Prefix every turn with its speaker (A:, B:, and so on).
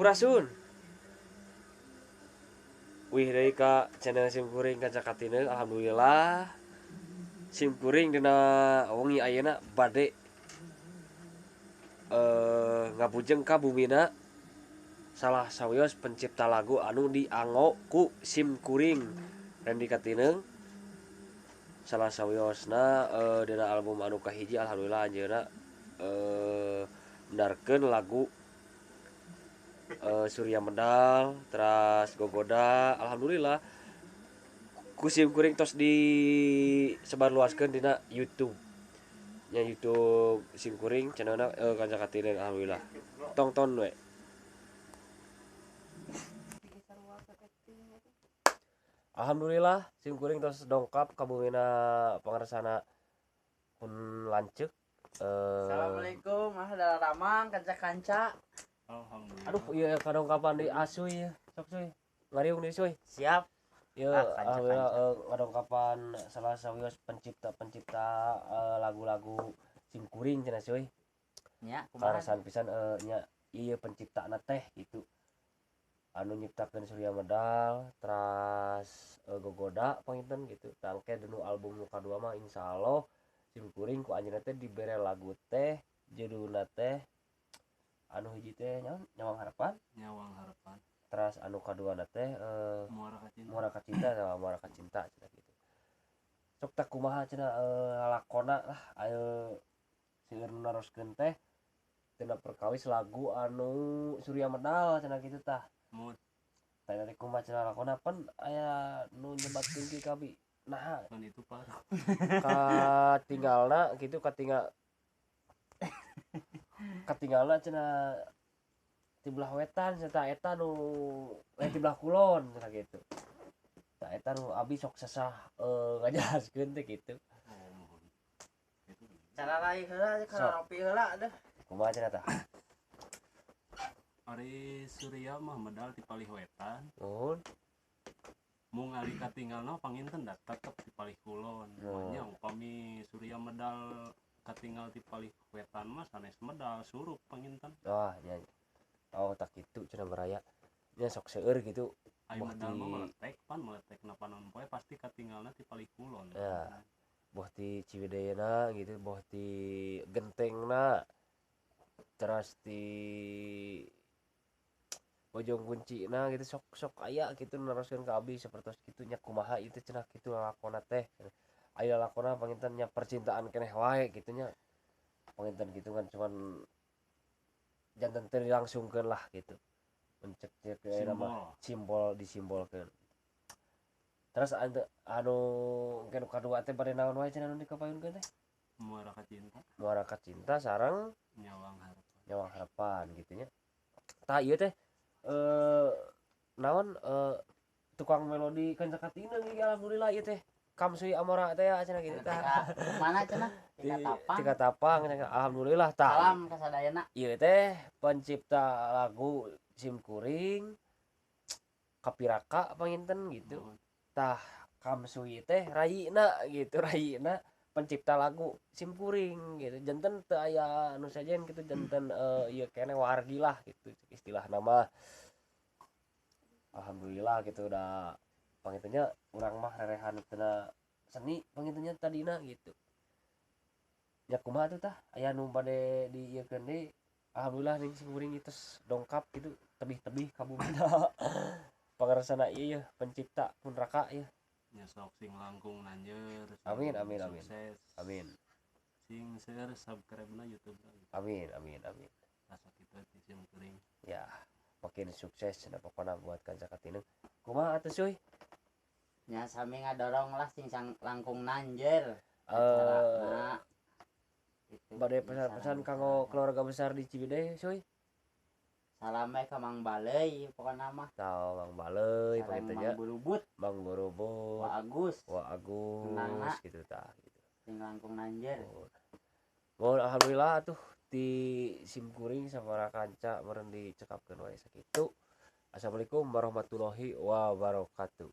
A: Sampurasun. Wih deui ka channel Simkuring Kancakatineu. Alhamdulillah Simkuring dina wengi ayeuna bade ngabujeng ka bumina salah sawios pencipta lagu anu dianggo ku Simkuring Randy Katineu. Salah sawiosna dina album anu kahiji alhamdulillah anjeunna mendarkeun lagu Surya Medal, teras Gogoda, alhamdulillah kusim kuring tos di sebarluaskeun dina YouTube. Nya YouTube sim kuring channelna Kancakatineu alhamdulillah. Tonton we. Alhamdulillah sim kuring tos dongkap ka bumina pangaresana pun lanceuk.
B: Assalamualaikum, adalah Ramang, kanca-kanca.
C: Alhamdulillah.
A: Aduh, iya kadongkapan di asuy ya. Sok cuy. Ngariung deui cuy.
B: Siap.
A: Ya, alhamdulillah ngadongkapan salah sawios pencipta lagu-lagu Simkuring cenah cuy.
B: Nya, kumaha?
A: Karasan pisan nya ieu penciptana teh gitu. Anu nyiptakeun Surya Medal, teras Gogoda panginten gitu. Tangke denu album nu kadua mah insyaallah Simkuring ku anjeunna teh dibere lagu teh judulna teh anu hiji teh Nyawang Harapan.
C: Nyawang Harapan.
A: Teras anu kaduana teh Muara Kacinta sama Muara Kacinta cenah gitu. Sok teh kumaha cenah lakona lah ayo seueur nu naroskeun teh tina perkawis lagu anu Surya Medal cenah kitu tah.
C: Mood
A: Tah teh kumaha cenah lakona pan aya nu nyebatkeun ki kabi. Nah,
C: kan itu parah.
A: katinggalna kitu katinggalna cenah di belah wetan cenah eta nu di belah kulon cenah gitu. Tah eta nu abi sok sasah ngajelaskeun teh kitu.
C: Itu
B: Cara lain heula, cara ngopi heula deh.
A: Kumaha cenah tah?
C: Ari Surya mah medal ti palih wetan.
A: Nuhun.
C: Mun ari katinggalna panginten da tetep di palih kulon. Nya upami Surya medal katinggal di palih wetan mah sanes medal surup panginten.
A: Wah, nya. Oh, tak kitu cenah baraya. Nya sok seueur gitu.
C: Ai
A: Boh
C: medal
A: di
C: mah meletek napanon poe pasti katinggalna ti palih kulon.
A: Ya. Boh ti Ciwideyana gitu, boh ti Gentengna. Teras di Bojong Kuncina gitu sok aya gitu naroskeun ka abi sapertos kitu nya kumaha ieu teh cenah kitu lakona teh. Aya lakona panginten nya percintaan keneh wae kitu nya. Panginten gitu kan cuman janten teu dilangsungkeun lah gitu. Mencek nama simbol disimbolkeun. Terus anu kanu kadua teh bade naon wae cenah nu dikapayunkeun teh?
C: Muara Kacinta,
A: Muara Kacinta sareng
C: Nyawang Harapan.
A: Nyawang Harapan gitu nya. Tah ieu teh naon tukang melodi Kancakatineu ge alhamdulillah ieu teh Kamsuy Amora teh cenah gitu tah.
B: Mana cenah?
A: Tiga Tapang cenah alhamdulillah tah.
B: Salam ka sadayana.
A: Ieu teh pencipta lagu Simkuring Kapiraka panginten gitu. Tah Kamsuy teh Rayina gitu, Rayina pencipta lagu Simkuring gitu. Janten teu aya anu sajen gitu janten ieu keneh wargi lah gitu istilah nama. Alhamdulillah gitu udah pangintennya urang mah rerehan tina seni pangintennya tadina gitu. Ya kumaha tuh tah aya nu bade di ieu keun deui. Alhamdulillah ning Simkuring itu dongkap gitu tebih-tebih ka bumina. Pangaresana ieu pencipta pun raka ieu.
C: Nya sok sing langkung nanjeur.
A: Amin.
C: Sukses.
A: Amin.
C: Sing share subscribe-na YouTube.
A: Amin.
C: Asa kita ti Simkuring.
A: Ya, makin sukses cenah pokona buat Kancakatineu. Kumaha atuh cuy?
B: Nya sami ngadorong lah sing langkung nanjer. Gitu.
A: Bade pesan-pesan kanggo keluarga besar di Ciwidey cuy.
B: Salam ka Mang Baleuy pokona mah.
A: Tau Mang Baleuy pangintennya.
B: Mang Burubut,
A: Mang Borobot.
B: Wa Agus,
A: Agus gitu tah gitu.
B: sing langkung nanjer.
A: Mohon alhamdulillah tuh di Simkuring sabaraha kanca meureun dicekapkeun wae sakitu. Assalamualaikum warahmatullahi wabarakatuh.